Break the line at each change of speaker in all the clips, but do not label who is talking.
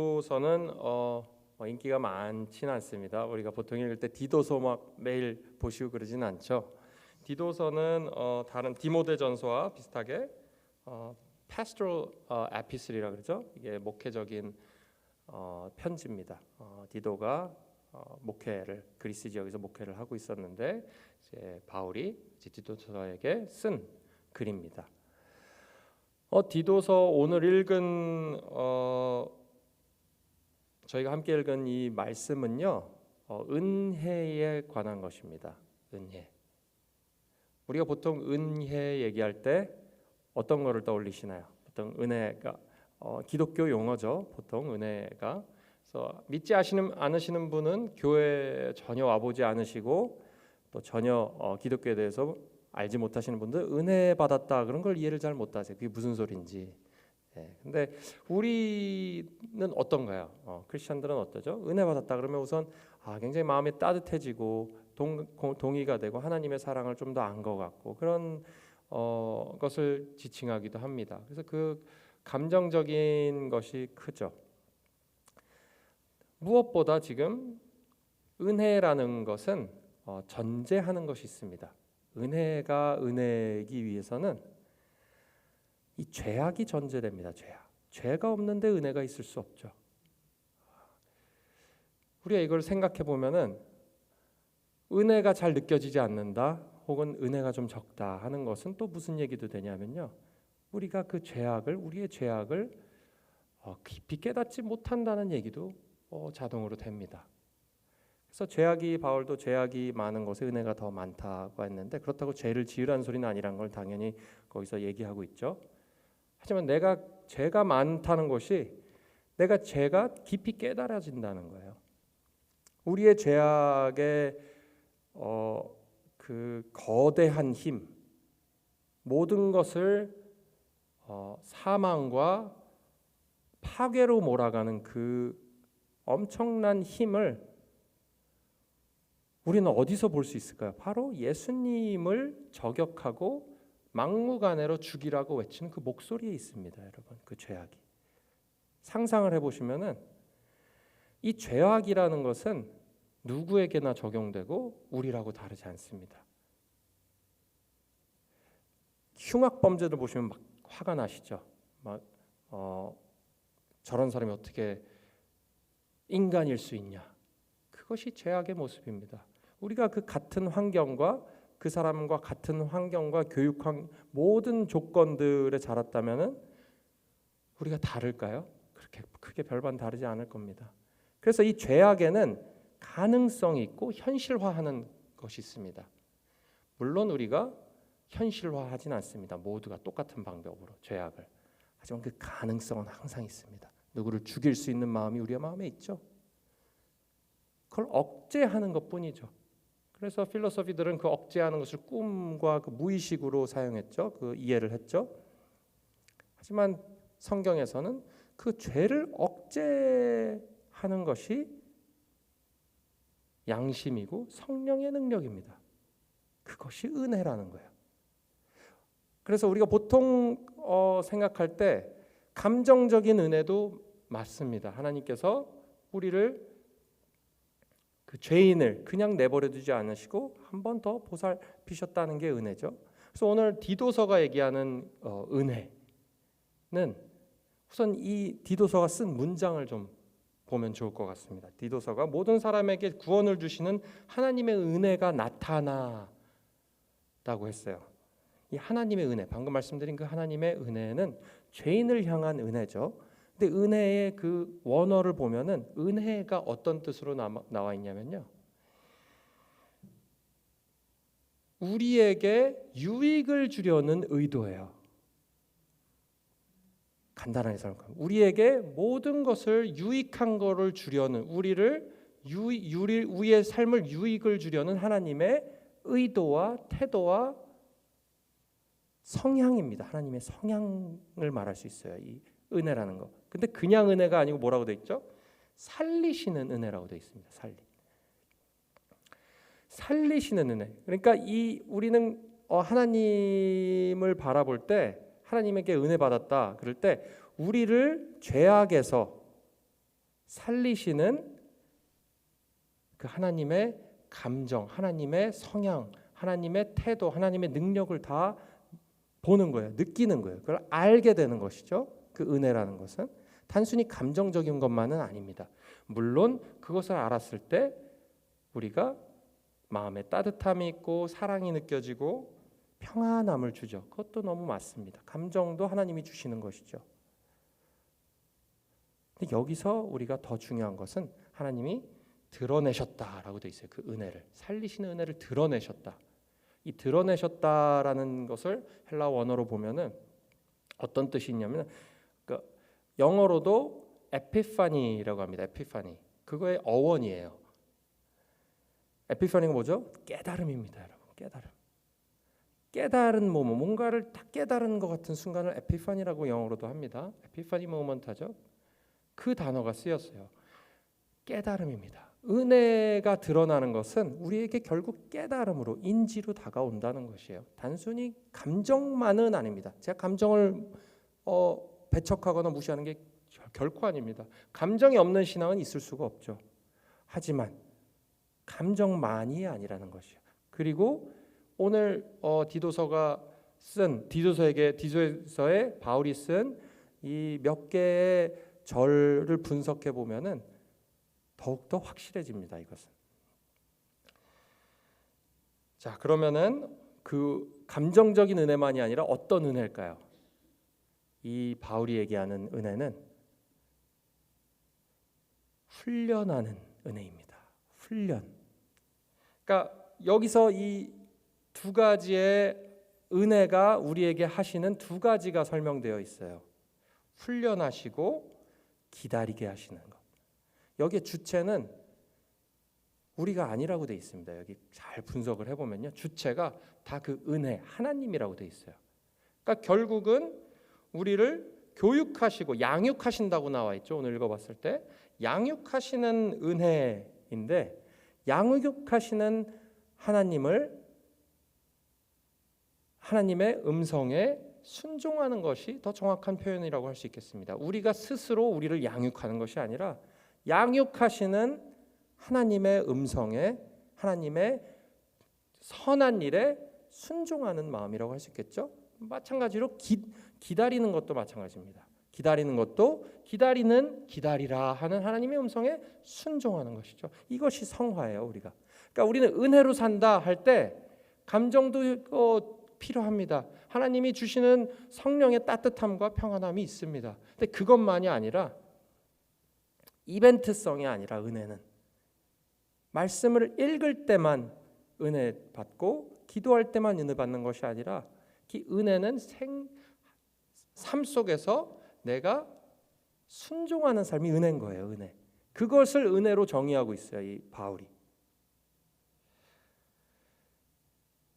디도서는 인기가 많지는 않습니다. 우리가 보통 읽을 때 디도서 막 매일 보시고 그러진 않죠. 디도서는 다른 디모데전서와 비슷하게 pastoral epistle이라 그러죠. 이게 목회적인 편지입니다. 디도가 목회를 그리스 지역에서 목회를 하고 있었는데 이제 바울이 디도서에게 쓴 글입니다. 디도서 오늘 읽은 저희가 함께 읽은 이 말씀은요, 은혜에 관한 것입니다. 은혜. 우리가 보통 은혜 얘기할 때 어떤 거를 떠올리시나요? 보통 은혜가 기독교 용어죠. 보통 은혜가. 그래서 믿지 않으시는 분은 교회 전혀 와보지 않으시고 또 전혀 기독교에 대해서 알지 못하시는 분들 은혜 받았다 그런 걸 이해를 잘 못하세요. 그게 무슨 소리인지. 근데 우리는 어떤가요? 크리스천들은 어떠죠? 은혜 받았다 그러면 우선 굉장히 마음이 따뜻해지고 동의가 되고 하나님의 사랑을 좀 더 안 것 같고 그런 것을 지칭하기도 합니다. 그래서 그 감정적인 것이 크죠. 무엇보다 지금 은혜라는 것은 전제하는 것이 있습니다. 은혜가 은혜이기 위해서는 이 죄악이 전제됩니다. 죄가 없는데 은혜가 있을 수 없죠. 우리가 이걸 생각해 보면은 은혜가 잘 느껴지지 않는다 혹은 은혜가 좀 적다 하는 것은 또 무슨 얘기도 되냐면요, 우리가 우리의 죄악을 깊이 깨닫지 못한다는 얘기도 자동으로 됩니다. 그래서 바울도 죄악이 많은 곳에 은혜가 더 많다고 했는데 그렇다고 죄를 지으라는 소리는 아니란 걸 당연히 거기서 얘기하고 있죠. 하지만 내가 죄가 많다는 것이 내가 죄가 깊이 깨달아진다는 거예요. 우리의 죄악의 그 거대한 힘, 모든 것을 사망과 파괴로 몰아가는 그 엄청난 힘을 우리는 어디서 볼 수 있을까요? 바로 예수님을 저격하고 막무가내로 죽이라고 외치는 그 목소리에 있습니다, 여러분. 그 죄악이. 상상을 해보시면은 이 죄악이라는 것은 누구에게나 적용되고 우리라고 다르지 않습니다. 흉악 범죄들 보시면 막 화가 나시죠. 막 저런 사람이 어떻게 인간일 수 있냐. 그것이 죄악의 모습입니다. 우리가 그 같은 환경과 그 사람과 같은 환경과 모든 조건들에 자랐다면은 우리가 다를까요? 그렇게 크게 별반 다르지 않을 겁니다. 그래서 이 죄악에는 가능성이 있고 현실화하는 것이 있습니다. 물론 우리가 현실화하진 않습니다. 모두가 똑같은 방법으로 죄악을. 하지만 그 가능성은 항상 있습니다. 누구를 죽일 수 있는 마음이 우리의 마음에 있죠. 그걸 억제하는 것뿐이죠. 그래서 필로소피들은 그 억제하는 것을 꿈과 그 무의식으로 사용했죠. 그 이해를 했죠. 하지만 성경에서는 그 죄를 억제하는 것이 양심이고 성령의 능력입니다. 그것이 은혜라는 거예요. 그래서 우리가 보통 생각할 때 감정적인 은혜도 맞습니다. 하나님께서 우리를 그 죄인을 그냥 내버려두지 않으시고 한 번 더 보살피셨다는 게 은혜죠. 그래서 오늘 디도서가 얘기하는 은혜는 우선 이 디도서가 쓴 문장을 좀 보면 좋을 것 같습니다. 디도서가 모든 사람에게 구원을 주시는 하나님의 은혜가 나타나다고 했어요. 이 하나님의 은혜, 방금 말씀드린 그 하나님의 은혜는 죄인을 향한 은혜죠. 근데 은혜의 그 원어를 보면은 은혜가 어떤 뜻으로 나와 있냐면요, 우리에게 유익을 주려는 의도예요. 간단하게 설명하면 우리에게 모든 것을 유익한 거를 주려는 우리의 삶을 유익을 주려는 하나님의 의도와 태도와 성향입니다. 하나님의 성향을 말할 수 있어요. 이 은혜라는 거. 근데 그냥 은혜가 아니고 뭐라고 돼 있죠? 살리시는 은혜라고 돼 있습니다. 살리시는 은혜. 그러니까 우리는 하나님을 바라볼 때 하나님에게 은혜 받았다 그럴 때 우리를 죄악에서 살리시는 그 하나님의 감정, 하나님의 성향, 하나님의 태도, 하나님의 능력을 다 보는 거예요. 느끼는 거예요. 그걸 알게 되는 것이죠. 그 은혜라는 것은 단순히 감정적인 것만은 아닙니다. 물론 그것을 알았을 때 우리가 마음에 따뜻함이 있고 사랑이 느껴지고 평안함을 주죠. 그것도 너무 맞습니다. 감정도 하나님이 주시는 것이죠. 근데 여기서 우리가 더 중요한 것은 하나님이 드러내셨다라고 되어 있어요. 그 은혜를, 살리시는 은혜를 드러내셨다. 이 드러내셨다라는 것을 헬라 원어로 보면은 어떤 뜻이 있냐면 그 영어로도 에피파니라고 합니다. 에피파니. 그거의 어원이에요. 에피파니가 뭐죠? 깨달음입니다, 여러분. 깨달음. 깨달은 뭔가를 딱 깨달은 것 같은 순간을 에피파니라고 영어로도 합니다. 에피파니 모먼트죠. 그 단어가 쓰였어요. 깨달음입니다. 은혜가 드러나는 것은 우리에게 결국 깨달음으로, 인지로 다가온다는 것이에요. 단순히 감정만은 아닙니다. 제가 감정을 배척하거나 무시하는 게 결코 아닙니다. 감정이 없는 신앙은 있을 수가 없죠. 하지만 감정만이 아니라는 것이요. 그리고 오늘 디도서에 바울이 쓴 이 몇 개의 절을 분석해 보면은 더욱더 확실해집니다. 이것은. 자, 그러면은 그 감정적인 은혜만이 아니라 어떤 은혜일까요? 이 바울이 얘기하는 은혜는 훈련하는 은혜입니다. 훈련. 그러니까 여기서 이 두 가지의 은혜가 우리에게 하시는 두 가지가 설명되어 있어요. 훈련하시고 기다리게 하시는 것. 여기에 주체는 우리가 아니라고 되어 있습니다. 여기 잘 분석을 해보면요, 주체가 다 그 은혜, 하나님이라고 되어 있어요. 그러니까 결국은 우리를 교육하시고 양육하신다고 나와 있죠. 오늘 읽어봤을 때 양육하시는 은혜인데, 양육하시는 하나님의 음성에 순종하는 것이 더 정확한 표현이라고 할 수 있겠습니다. 우리가 스스로 우리를 양육하는 것이 아니라 양육하시는 하나님의 음성에, 하나님의 선한 일에 순종하는 마음이라고 할 수 있겠죠. 마찬가지로 기다리는 것도 마찬가지입니다. 기다리는 것도 기다리라 하는 하나님의 음성에 순종하는 것이죠. 이것이 성화예요. 우리가. 그러니까 우리는 은혜로 산다 할 때 감정도 필요합니다. 하나님이 주시는 성령의 따뜻함과 평안함이 있습니다. 근데 그것만이 아니라 이벤트성이 아니라 은혜는 말씀을 읽을 때만 은혜 받고 기도할 때만 은혜 받는 것이 아니라 이 은혜는 삶 속에서 내가 순종하는 삶이 은혜인 거예요. 은혜. 그것을 은혜로 정의하고 있어요. 이 바울이.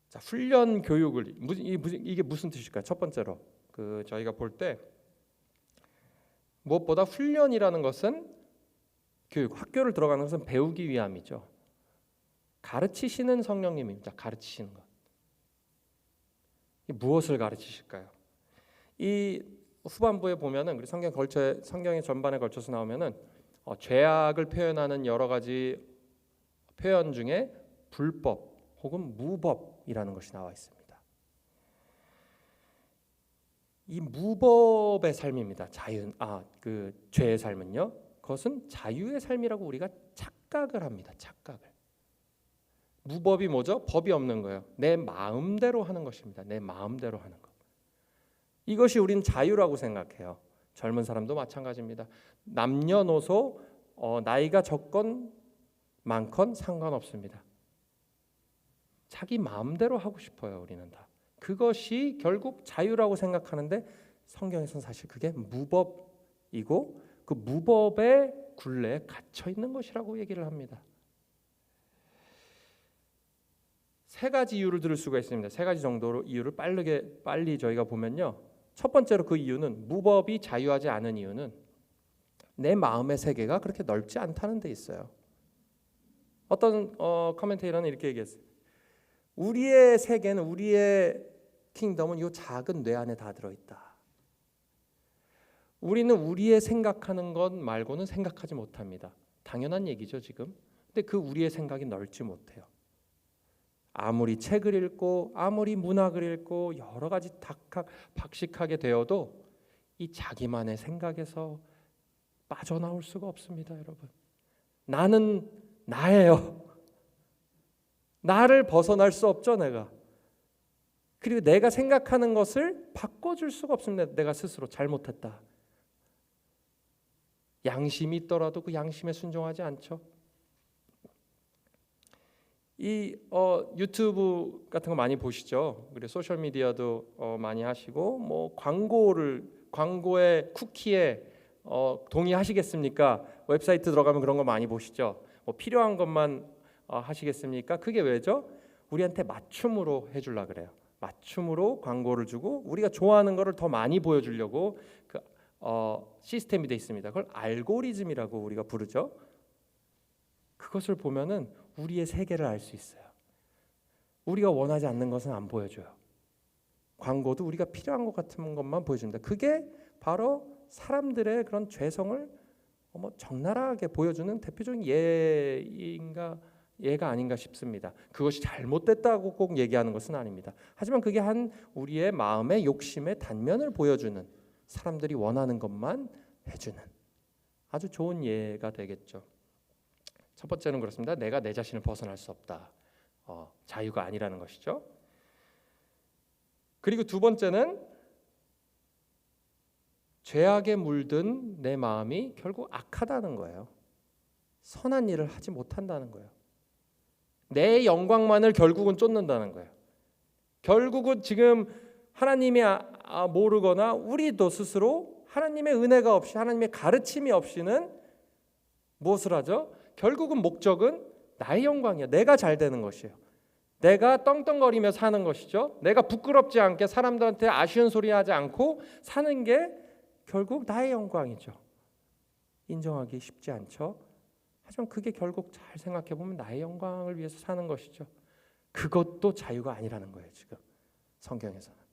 자, 훈련 교육을 이게 무슨 뜻일까요? 첫 번째로 저희가 볼 때 무엇보다 훈련이라는 것은 교육, 학교를 들어가는 것은 배우기 위함이죠. 가르치시는 성령님입니다. 가르치시는 것. 무엇을 가르치실까요? 이 후반부에 보면은 우리 성경의 전반에 걸쳐서 나오면은 죄악을 표현하는 여러 가지 표현 중에 불법 혹은 무법이라는 것이 나와 있습니다. 이 무법의 삶입니다. 죄의 삶은요. 그것은 자유의 삶이라고 우리가 착각을 합니다. 착각을. 무법이 뭐죠? 법이 없는 거예요. 내 마음대로 하는 것입니다. 내 마음대로 하는 것. 이것이 우린 자유라고 생각해요. 젊은 사람도 마찬가지입니다. 남녀노소 나이가 적건 많건 상관없습니다. 자기 마음대로 하고 싶어요. 우리는 다. 그것이 결국 자유라고 생각하는데 성경에서는 사실 그게 무법이고 그 무법의 굴레에 갇혀 있는 것이라고 얘기를 합니다. 세 가지 이유를 들을 수가 있습니다. 세 가지 정도로 이유를 빨리 저희가 보면요. 첫 번째로 그 이유는 무법이 자유하지 않은 이유는 내 마음의 세계가 그렇게 넓지 않다는 데 있어요. 어떤 커멘테이터는 이렇게 얘기했어요. 우리의 세계는, 우리의 킹덤은 이 작은 뇌 안에 다 들어있다. 우리는 우리의 생각하는 것 말고는 생각하지 못합니다. 당연한 얘기죠, 지금. 근데 그 우리의 생각이 넓지 못해요. 아무리 책을 읽고 아무리 문학을 읽고 여러 가지 박식하게 되어도 이 자기만의 생각에서 빠져나올 수가 없습니다, 여러분. 나는 나예요. 나를 벗어날 수 없죠, 내가. 그리고 내가 생각하는 것을 바꿔줄 수가 없습니다. 내가 스스로 잘못했다. 양심이 있더라도 그 양심에 순종하지 않죠. 이 유튜브 같은 거 많이 보시죠. 그리고 소셜 미디어도 많이 하시고 뭐 광고에 쿠키에 동의하시겠습니까? 웹사이트 들어가면 그런 거 많이 보시죠. 뭐 필요한 것만 하시겠습니까? 그게 왜죠? 우리한테 맞춤으로 해주려 그래요. 맞춤으로 광고를 주고 우리가 좋아하는 거를 더 많이 보여주려고 그 시스템이 돼 있습니다. 그걸 알고리즘이라고 우리가 부르죠. 그것을 보면은 우리의 세계를 알 수 있어요. 우리가 원하지 않는 것은 안 보여줘요. 광고도 우리가 필요한 것 같은 것만 보여줍니다. 그게 바로 사람들의 그런 죄성을 적나라하게 보여주는 대표적인 예가 아닌가 싶습니다. 그것이 잘못됐다고 꼭 얘기하는 것은 아닙니다. 하지만 그게 한 우리의 마음의 욕심의 단면을 보여주는, 사람들이 원하는 것만 해주는 아주 좋은 예가 되겠죠. 첫 번째는 그렇습니다. 내가 내 자신을 벗어날 수 없다. 자유가 아니라는 것이죠. 그리고 두 번째는 죄악에 물든 내 마음이 결국 악하다는 거예요. 선한 일을 하지 못한다는 거예요. 내 영광만을 결국은 쫓는다는 거예요. 결국은 지금 하나님이 모르거나 우리도 스스로 하나님의 은혜가 없이, 하나님의 가르침이 없이는 무엇을 하죠? 결국은 목적은 나의 영광이야. 내가 잘 되는 것이에요. 내가 떵떵거리며 사는 것이죠. 내가 부끄럽지 않게 사람들한테 아쉬운 소리 하지 않고 사는 게 결국 나의 영광이죠. 인정하기 쉽지 않죠. 하지만 그게 결국 잘 생각해 보면 나의 영광을 위해서 사는 것이죠. 그것도 자유가 아니라는 거예요, 지금 성경에서는.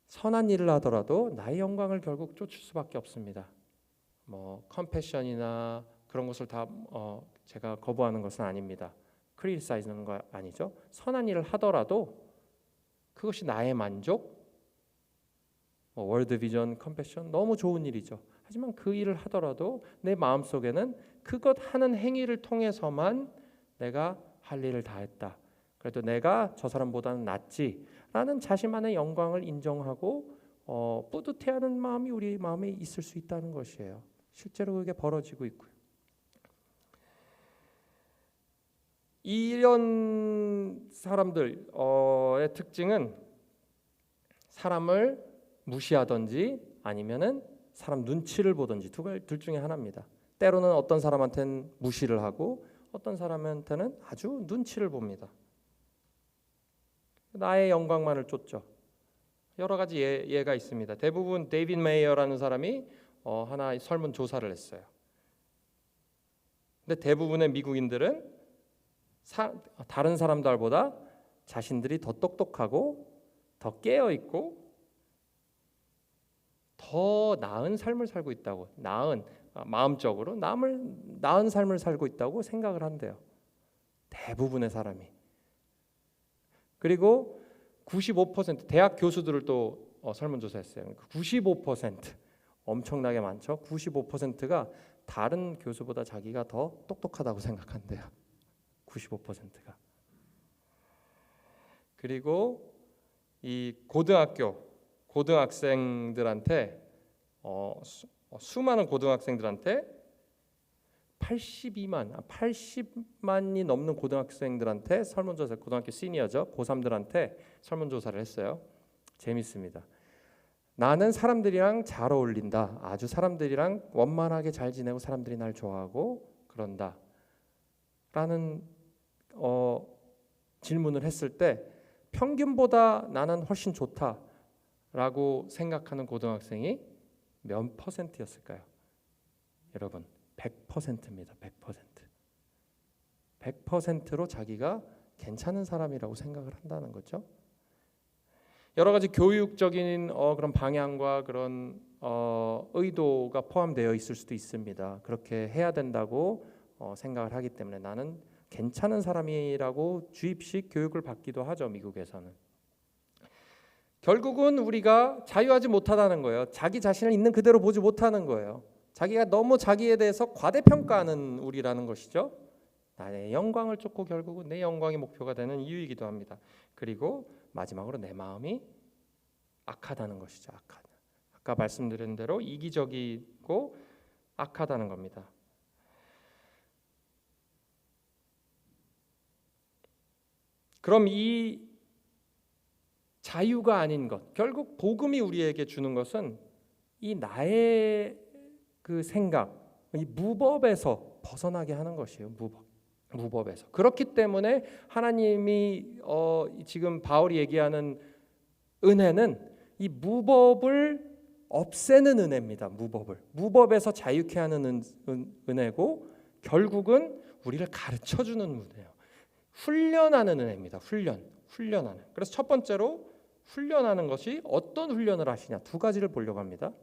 선한 일을 하더라도 나의 영광을 결국 쫓을 수밖에 없습니다. 뭐 컴패션이나 그런 것을 다 제가 거부하는 것은 아닙니다. 크리티사이즈는 거 아니죠. 선한 일을 하더라도 그것이 나의 만족, 월드 비전, 컴패션 너무 좋은 일이죠. 하지만 그 일을 하더라도 내 마음속에는 그것 하는 행위를 통해서만 내가 할 일을 다 했다. 그래도 내가 저 사람보다는 낫지라는 자신만의 영광을 인정하고 뿌듯해하는 마음이 우리 마음에 있을 수 있다는 것이에요. 실제로 그게 벌어지고 있고요. 이런 사람들의 특징은 사람을 무시하든지 아니면은 사람 눈치를 보든지 둘 중에 하나입니다. 때로는 어떤 사람한테는 무시를 하고 어떤 사람한테는 아주 눈치를 봅니다. 나의 영광만을 쫓죠. 여러 가지 예가 있습니다. 대부분 데이빗 메이어라는 사람이 하나의 설문 조사를 했어요. 근데 대부분의 미국인들은 다른 사람들보다 자신들이 더 똑똑하고 더 깨어 있고 더 나은 삶을 살고 있다고, 마음적으로 나은 삶을 살고 있다고 생각을 한대요. 대부분의 사람이. 그리고 95% 대학 교수들을 또 설문조사했어요. 95% 엄청나게 많죠. 95%가 다른 교수보다 자기가 더 똑똑하다고 생각한대요. 95%가. 그리고 이 고등학생들한테 수많은 고등학생들한테 80만이 넘는 고등학생들한테 설문조사, 고등학교 시니어죠, 고3들한테 설문조사를 했어요. 재밌습니다. 나는 사람들이랑 잘 어울린다. 아주 사람들이랑 원만하게 잘 지내고 사람들이 날 좋아하고 그런다. 라는 질문을 했을 때 평균보다 나는 훨씬 좋다라고 생각하는 고등학생이 몇 퍼센트였을까요? 여러분 100%입니다. 100%로 자기가 괜찮은 사람이라고 생각을 한다는 거죠. 여러 가지 교육적인 그런 방향과 그런 의도가 포함되어 있을 수도 있습니다. 그렇게 해야 된다고 생각을 하기 때문에 나는 괜찮은 사람이라고 주입식 교육을 받기도 하죠. 미국에서는. 결국은 우리가 자유하지 못하다는 거예요. 자기 자신을 있는 그대로 보지 못하는 거예요. 자기가 너무 자기에 대해서 과대평가하는 우리라는 것이죠. 나의 영광을 쫓고 결국은 내 영광이 목표가 되는 이유이기도 합니다. 그리고 마지막으로 내 마음이 악하다는 것이죠. 악하다. 아까 말씀드린 대로 이기적이고 악하다는 겁니다. 그럼 이 자유가 아닌 것, 결국 복음이 우리에게 주는 것은 이 나의 그 생각, 이 무법에서 벗어나게 하는 것이에요. 무법에서. 그렇기 때문에 하나님이 지금 바울이 얘기하는 은혜는 이 무법을 없애는 은혜입니다. 무법에서 자유케 하는 은혜고 결국은 우리를 가르쳐주는 은혜예요. 훈련하는 은혜입니다. 훈련하는. 그래서 첫 번째로 훈련하는 것이 어떤 훈련을 하시냐, 두 가지를 보려고 합니다.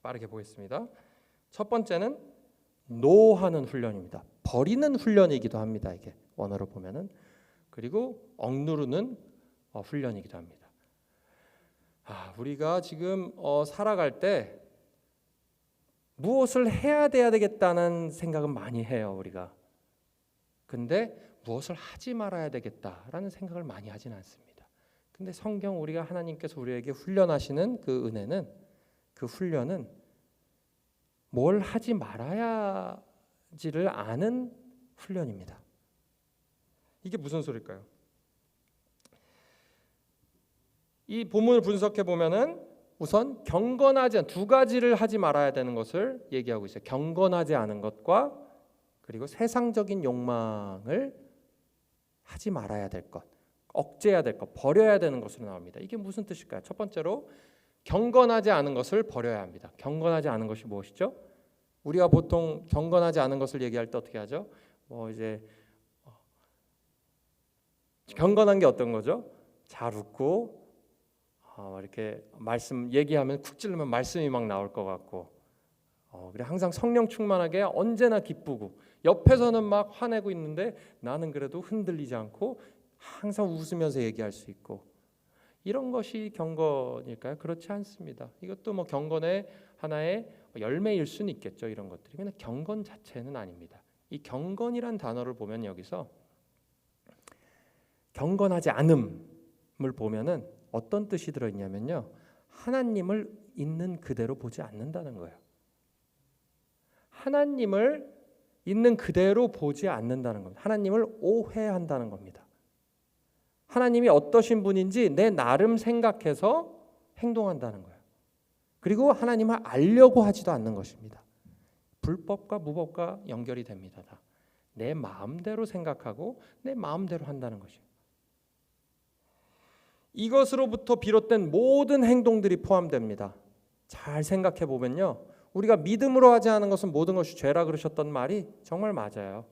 빠르게 보겠습니다. 첫 번째는 노하는 훈련입니다. 버리는 훈련이기도 합니다. 이게 원어로 보면은. 그리고 억누르는 훈련이기도 합니다. 우리가 지금 살아갈 때 무엇을 해야 되겠다는 생각은 많이 해요. 우리가. 근데 무엇을 하지 말아야 되겠다라는 생각을 많이 하지는 않습니다. 근데 성경 우리가 하나님께서 우리에게 훈련하시는 그 은혜는, 그 훈련은 뭘 하지 말아야지를 아는 훈련입니다. 이게 무슨 소리일까요? 이 본문을 분석해 보면은 우선 경건하지 않은 두 가지를 하지 말아야 되는 것을 얘기하고 있어요. 경건하지 않은 것과 그리고 세상적인 욕망을 하지 말아야 될 것, 억제해야 될 것, 버려야 되는 것으로 나옵니다. 이게 무슨 뜻일까요? 첫 번째로 경건하지 않은 것을 버려야 합니다. 경건하지 않은 것이 무엇이죠? 우리가 보통 경건하지 않은 것을 얘기할 때 어떻게 하죠? 경건한 게 어떤 거죠? 잘 웃고 이렇게 말씀 얘기하면 쿡 찔르면 말씀이 막 나올 것 같고 그래 항상 성령 충만하게 언제나 기쁘고 옆에서는 막 화내고 있는데 나는 그래도 흔들리지 않고 항상 웃으면서 얘기할 수 있고 이런 것이 경건일까요? 그렇지 않습니다. 이것도 뭐 경건의 하나의 열매일 수는 있겠죠. 이런 것들이. 근데 경건 자체는 아닙니다. 이 경건이란 단어를 보면 여기서 경건하지 않음을 보면은 어떤 뜻이 들어있냐면요. 하나님을 있는 그대로 보지 않는다는 거예요. 하나님을 있는 그대로 보지 않는다는 겁니다. 하나님을 오해한다는 겁니다. 하나님이 어떠신 분인지 내 나름 생각해서 행동한다는 거예요. 그리고 하나님을 알려고 하지도 않는 것입니다. 불법과 무법과 연결이 됩니다. 다. 내 마음대로 생각하고 내 마음대로 한다는 것이에요. 이것으로부터 비롯된 모든 행동들이 포함됩니다. 잘 생각해 보면요. 우리가 믿음으로 하지 않은 것은 모든 것이 죄라 그러셨던 말이 정말 맞아요.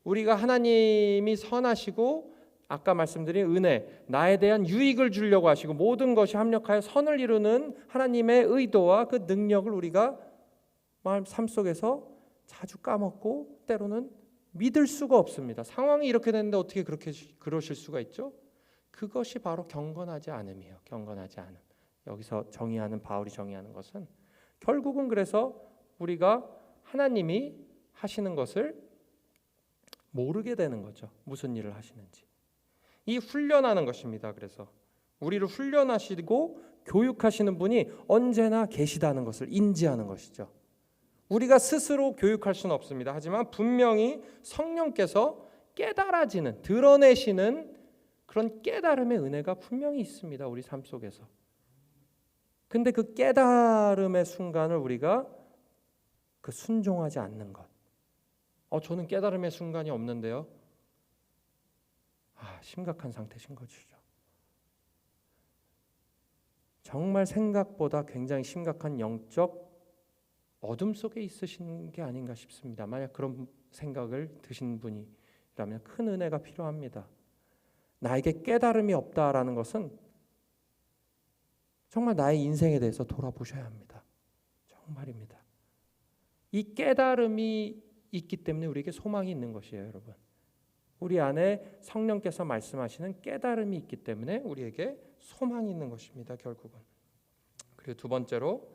우리가 하나님이 선하시고 아까 말씀드린 은혜, 나에 대한 유익을 주려고 하시고 모든 것이 합력하여 선을 이루는 하나님의 의도와 그 능력을 우리가 삶 속에서 자주 까먹고 때로는 믿을 수가 없습니다. 상황이 이렇게 됐는데 어떻게 그러실 수가 있죠? 그것이 바로 경건하지 않음이에요. 경건하지 않음. 여기서 바울이 정의하는 것은 결국은 그래서 우리가 하나님이 하시는 것을 모르게 되는 거죠. 무슨 일을 하시는지. 이 훈련하는 것입니다. 그래서 우리를 훈련하시고 교육하시는 분이 언제나 계시다는 것을 인지하는 것이죠. 우리가 스스로 교육할 수는 없습니다. 하지만 분명히 성령께서 깨달아지는, 드러내시는 그런 깨달음의 은혜가 분명히 있습니다. 우리 삶 속에서. 근데 그 깨달음의 순간을 우리가 순종하지 않는 것. 저는 깨달음의 순간이 없는데요. 심각한 상태신 것이죠. 정말 생각보다 굉장히 심각한 영적 어둠 속에 있으신 게 아닌가 싶습니다. 만약 그런 생각을 드신 분이라면 큰 은혜가 필요합니다. 나에게 깨달음이 없다라는 것은 정말 나의 인생에 대해서 돌아보셔야 합니다. 정말입니다. 이 깨달음이 있기 때문에 우리에게 소망이 있는 것이에요, 여러분. 우리 안에 성령께서 말씀하시는 깨달음이 있기 때문에 우리에게 소망이 있는 것입니다, 결국은. 그리고 두 번째로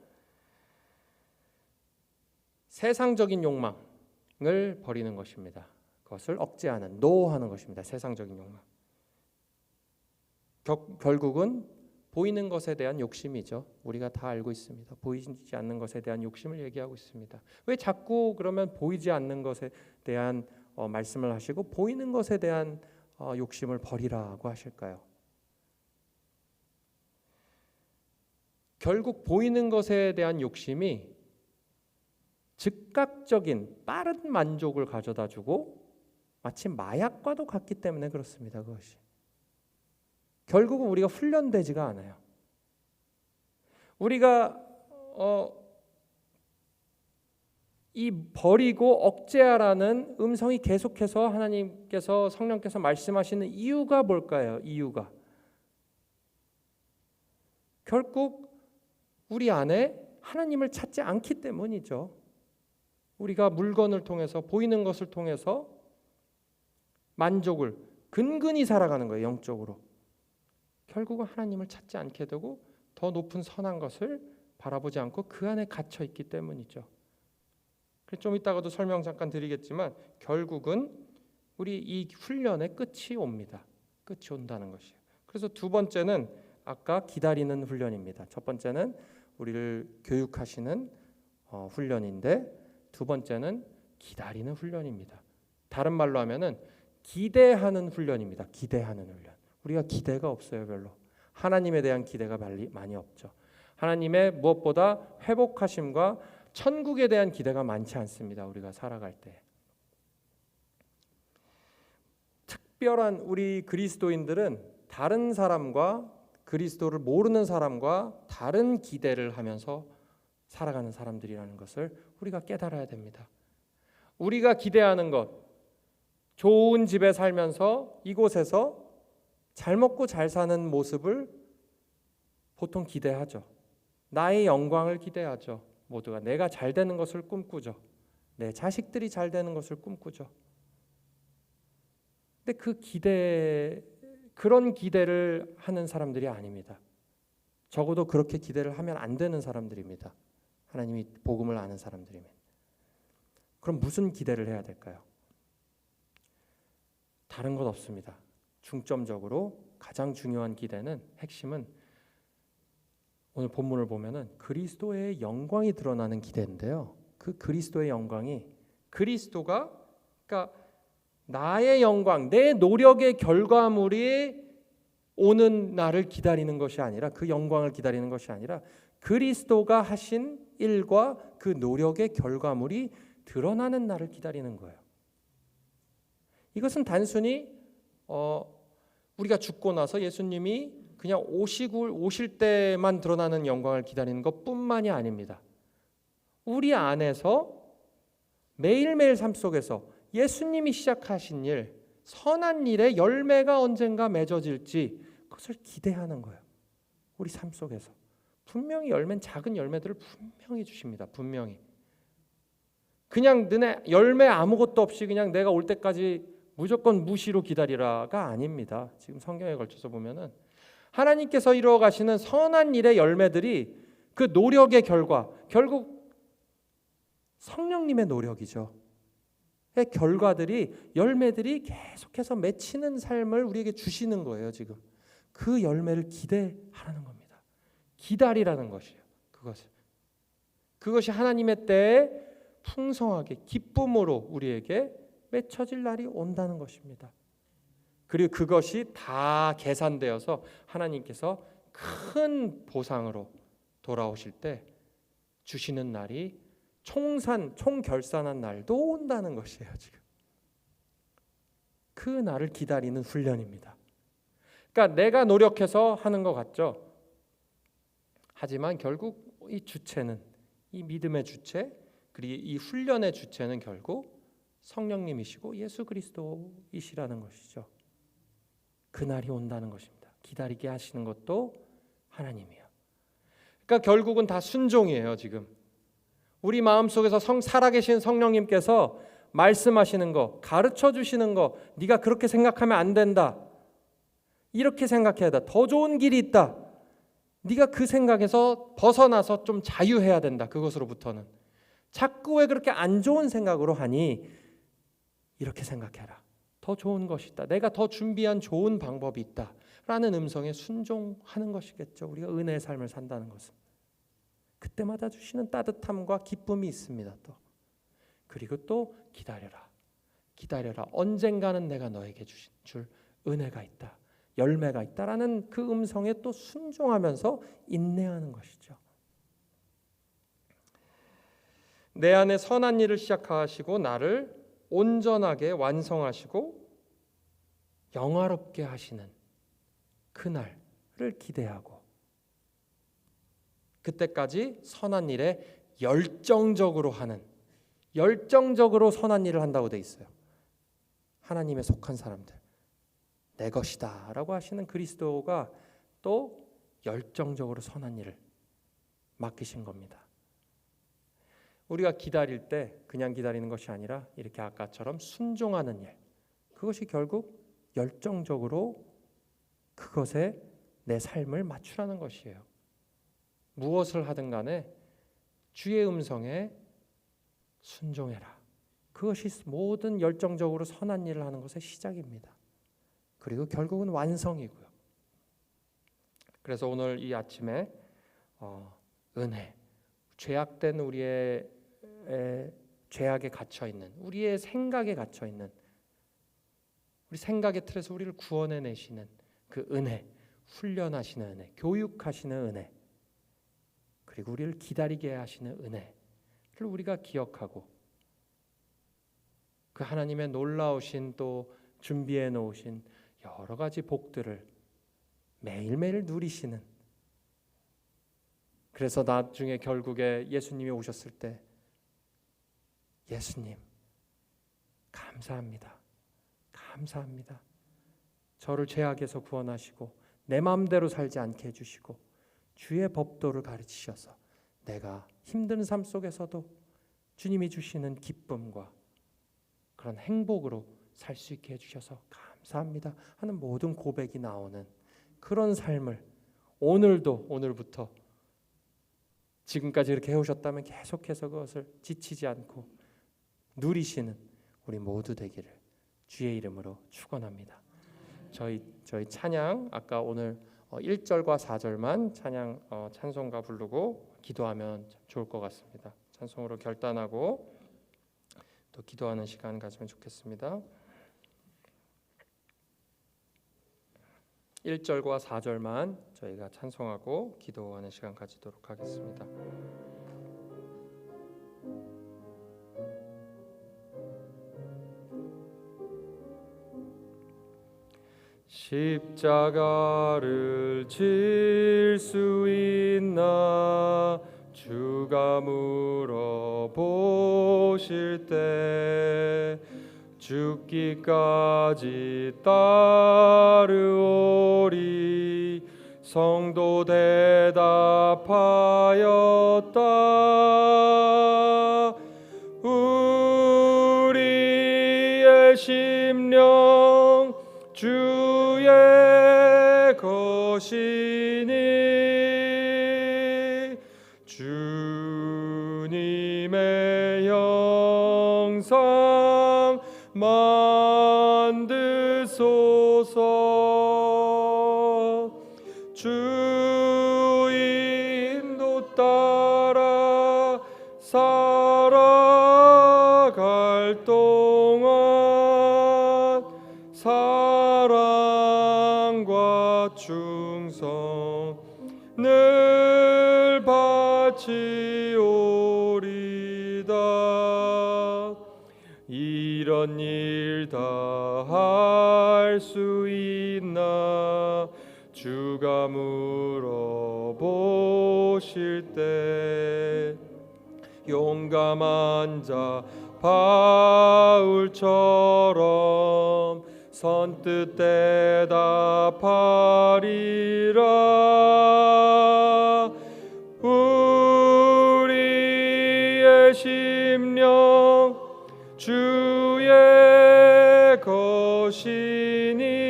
세상적인 욕망을 버리는 것입니다. 그것을 억제하는, 노하는 것입니다. 세상적인 욕망. 결국은 보이는 것에 대한 욕심이죠. 우리가 다 알고 있습니다. 보이지 않는 것에 대한 욕심을 얘기하고 있습니다. 왜 자꾸 그러면 보이지 않는 것에 대한 말씀을 하시고 보이는 것에 대한 욕심을 버리라고 하실까요? 결국 보이는 것에 대한 욕심이 즉각적인 빠른 만족을 가져다주고 마치 마약과도 같기 때문에 그렇습니다. 그것이 결국은 우리가 훈련되지가 않아요. 우리가 이 버리고 억제하라는 음성이 계속해서 하나님께서 성령께서 말씀하시는 이유가 뭘까요? 이유가 결국 우리 안에 하나님을 찾지 않기 때문이죠. 우리가 물건을 통해서 보이는 것을 통해서 만족을 근근히 살아가는 거예요. 영적으로. 결국은 하나님을 찾지 않게 되고 더 높은 선한 것을 바라보지 않고 그 안에 갇혀 있기 때문이죠. 좀 이따가도 설명 잠깐 드리겠지만 결국은 우리 이 훈련의 끝이 옵니다. 끝이 온다는 것이에요. 그래서 두 번째는 아까 기다리는 훈련입니다. 첫 번째는 우리를 교육하시는 훈련인데 두 번째는 기다리는 훈련입니다. 다른 말로 하면은 기대하는 훈련입니다. 기대하는 훈련. 우리가 기대가 없어요, 별로. 하나님에 대한 기대가 많이 없죠. 하나님의 무엇보다 회복하심과 천국에 대한 기대가 많지 않습니다. 우리가 살아갈 때. 특별한 우리 그리스도인들은 다른 사람과 그리스도를 모르는 사람과 다른 기대를 하면서 살아가는 사람들이라는 것을 우리가 깨달아야 됩니다. 우리가 기대하는 것, 좋은 집에 살면서 이곳에서 잘 먹고 잘 사는 모습을 보통 기대하죠. 나의 영광을 기대하죠. 모두가 내가 잘 되는 것을 꿈꾸죠. 내 자식들이 잘 되는 것을 꿈꾸죠. 근데 그런 기대를 하는 사람들이 아닙니다. 적어도 그렇게 기대를 하면 안 되는 사람들입니다. 하나님이 복음을 아는 사람들이면. 그럼 무슨 기대를 해야 될까요? 다른 것 없습니다. 중점적으로 가장 중요한 기대는 핵심은 오늘 본문을 보면은 그리스도의 영광이 드러나는 기대인데요. 그 그리스도의 영광이 그리스도가 그러니까 나의 영광, 내 노력의 결과물이 오는 날을 기다리는 것이 아니라 그 영광을 기다리는 것이 아니라 그리스도가 하신 일과 그 노력의 결과물이 드러나는 날을 기다리는 거예요. 이것은 단순히 우리가 죽고 나서 예수님이 그냥 오실 때만 드러나는 영광을 기다리는 것뿐만이 아닙니다. 우리 안에서 매일매일 삶 속에서 예수님이 시작하신 일, 선한 일의 열매가 언젠가 맺어질지 그것을 기대하는 거예요. 우리 삶 속에서. 분명히 열매는 작은 열매들을 분명히 주십니다. 분명히. 그냥 너네 열매 아무것도 없이 그냥 내가 올 때까지 무조건 무시로 기다리라가 아닙니다. 지금 성경에 걸쳐서 보면은 하나님께서 이루어 가시는 선한 일의 열매들이 그 노력의 결과, 결국 성령님의 노력이죠. 그 결과들이 열매들이 계속해서 맺히는 삶을 우리에게 주시는 거예요. 지금 그 열매를 기대하라는 겁니다. 기다리라는 것이에요. 그것이 하나님의 때에 풍성하게 기쁨으로 우리에게 맺혀질 날이 온다는 것입니다. 그리고 그것이 다 계산되어서 하나님께서 큰 보상으로 돌아오실 때 주시는 날이 총결산한 날도 온다는 것이에요. 지금 그 날을 기다리는 훈련입니다. 그러니까 내가 노력해서 하는 것 같죠. 하지만 결국 이 주체는, 이 믿음의 주체, 그리고 이 훈련의 주체는 결국 성령님이시고 예수 그리스도이시라는 것이죠. 그날이 온다는 것입니다. 기다리게 하시는 것도 하나님이에요. 그러니까 결국은 다 순종이에요. 지금 우리 마음속에서 살아계신 성령님께서 말씀하시는 거, 가르쳐 주시는 거, 네가 그렇게 생각하면 안 된다, 이렇게 생각해야 돼, 더 좋은 길이 있다, 네가 그 생각에서 벗어나서 좀 자유해야 된다. 그것으로부터는 자꾸 왜 그렇게 안 좋은 생각으로 하니, 이렇게 생각해라, 더 좋은 것이 있다, 내가 더 준비한 좋은 방법이 있다 라는 음성에 순종하는 것이겠죠. 우리가 은혜의 삶을 산다는 것은 그때마다 주시는 따뜻함과 기쁨이 있습니다. 또 그리고 또 기다려라, 기다려라, 언젠가는 내가 너에게 줄 은혜가 있다, 열매가 있다라는 그 음성에 또 순종하면서 인내하는 것이죠. 내 안에 선한 일을 시작하시고 나를 온전하게 완성하시고 영화롭게 하시는 그날을 기대하고, 그때까지 선한 일에 열정적으로 하는, 열정적으로 선한 일을 한다고 돼 있어요. 하나님에 속한 사람들, 내 것이다 라고 하시는 그리스도가 또 열정적으로 선한 일을 맡기신 겁니다. 우리가 기다릴 때 그냥 기다리는 것이 아니라 이렇게 아까처럼 순종하는 일, 그것이 결국 열정적으로 그것에 내 삶을 맞추라는 것이에요. 무엇을 하든 간에 주의 음성에 순종해라. 그것이 모든 열정적으로 선한 일을 하는 것의 시작입니다. 그리고 결국은 완성이고요. 그래서 오늘 이 아침에 은혜, 죄악된 우리의 죄악에 갇혀있는, 우리의 생각에 갇혀있는, 우리 생각의 틀에서 우리를 구원해내시는 그 은혜, 훈련하시는 은혜, 교육하시는 은혜, 그리고 우리를 기다리게 하시는 은혜를 우리가 기억하고, 그 하나님의 놀라우신 또 준비해 놓으신 여러 가지 복들을 매일매일 누리시는, 그래서 나중에 결국에 예수님이 오셨을 때 예수님 감사합니다, 감사합니다, 저를 죄악에서 구원하시고 내 마음대로 살지 않게 해주시고 주의 법도를 가르치셔서 내가 힘든 삶 속에서도 주님이 주시는 기쁨과 그런 행복으로 살 수 있게 해주셔서 감사합니다 하는 모든 고백이 나오는 그런 삶을 오늘도, 오늘부터 지금까지 이렇게 해오셨다면 계속해서 그것을 지치지 않고 누리시는 우리 모두 되기를 주의 이름으로 축원합니다. 저희 찬양, 아까 오늘 1절과 4절만 찬양 찬송가 부르고 기도하면 좋을 것 같습니다. 찬송으로 결단하고 또 기도하는 시간 가지면 좋겠습니다. 1절과 4절만 저희가 찬송하고 기도하는 시간 가지도록 하겠습니다. 십자가를 질 수 있나 주가 물어보실 때 죽기까지 따르오리 성도 대답하였다. 우리의 심령 주의 것이니 주님의 형상 만드소서. 주 인도 따라 살아갈 동안 사랑과 충성 늘 바치오리다. 이런 일 다 할 수 있나 주가 물어보실 때 용감한 자 바울처럼 선뜻 대답하리라. 내 심령 주의 것이니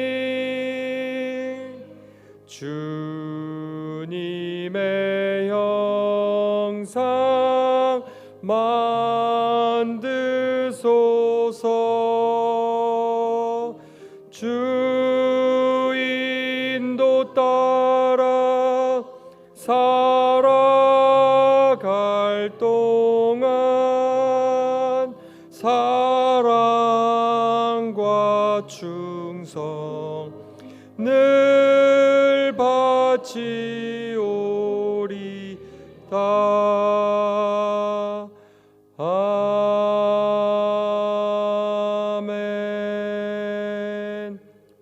주님의 형상 만드소서. 주 인도 따라 살아갈 동안 사랑과 충성 늘 바치오리다. 아멘.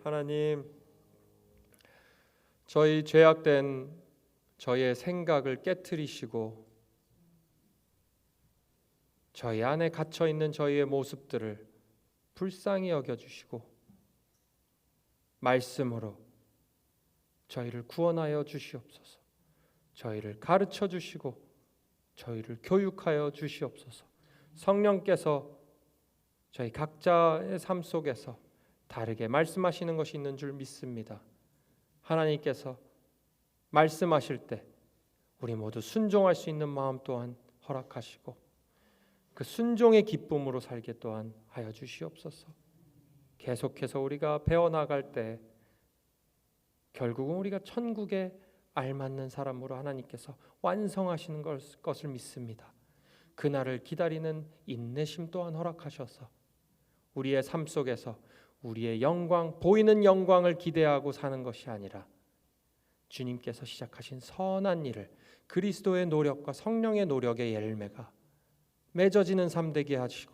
하나님, 저희 죄악된 저희의 생각을 깨트리시고 저희 안에 갇혀 있는 저희의 모습들을 불쌍히 여겨주시고 말씀으로 저희를 구원하여 주시옵소서. 저희를 가르쳐 주시고 저희를 교육하여 주시옵소서. 성령께서 저희 각자의 삶 속에서 다르게 말씀하시는 것이 있는 줄 믿습니다. 하나님께서 말씀하실 때 우리 모두 순종할 수 있는 마음 또한 허락하시고 그 순종의 기쁨으로 살게 또한 하여 주시옵소서. 계속해서 우리가 배워나갈 때 결국은 우리가 천국에 알맞는 사람으로 하나님께서 완성하시는 것을 믿습니다. 그날을 기다리는 인내심 또한 허락하셔서 우리의 삶 속에서 우리의 영광, 보이는 영광을 기대하고 사는 것이 아니라 주님께서 시작하신 선한 일을 그리스도의 노력과 성령의 노력의 열매가 맺어지는 삶 되게 하시고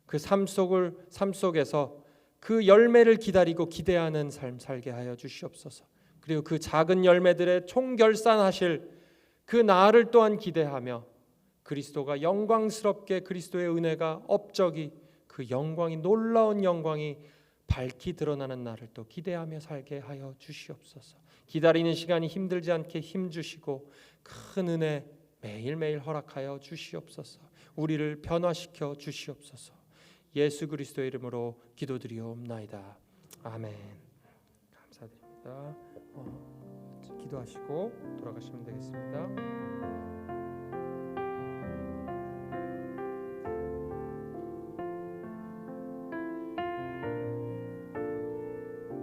그 삶 속에서 그 열매를 기다리고 기대하는 삶 살게 하여 주시옵소서. 그리고 그 작은 열매들의 총결산하실 그 날을 또한 기대하며 그리스도가 영광스럽게 그리스도의 은혜가 업적이 그 영광이 놀라운 영광이 밝히 드러나는 날을 또 기대하며 살게 하여 주시옵소서. 기다리는 시간이 힘들지 않게 힘주시고 큰 은혜 매일매일 허락하여 주시옵소서. 우리를 변화시켜 주시옵소서. 예수 그리스도의 이름으로 기도드리옵나이다. 아멘. 감사드립니다. 기도하시고 돌아가시면 되겠습니다.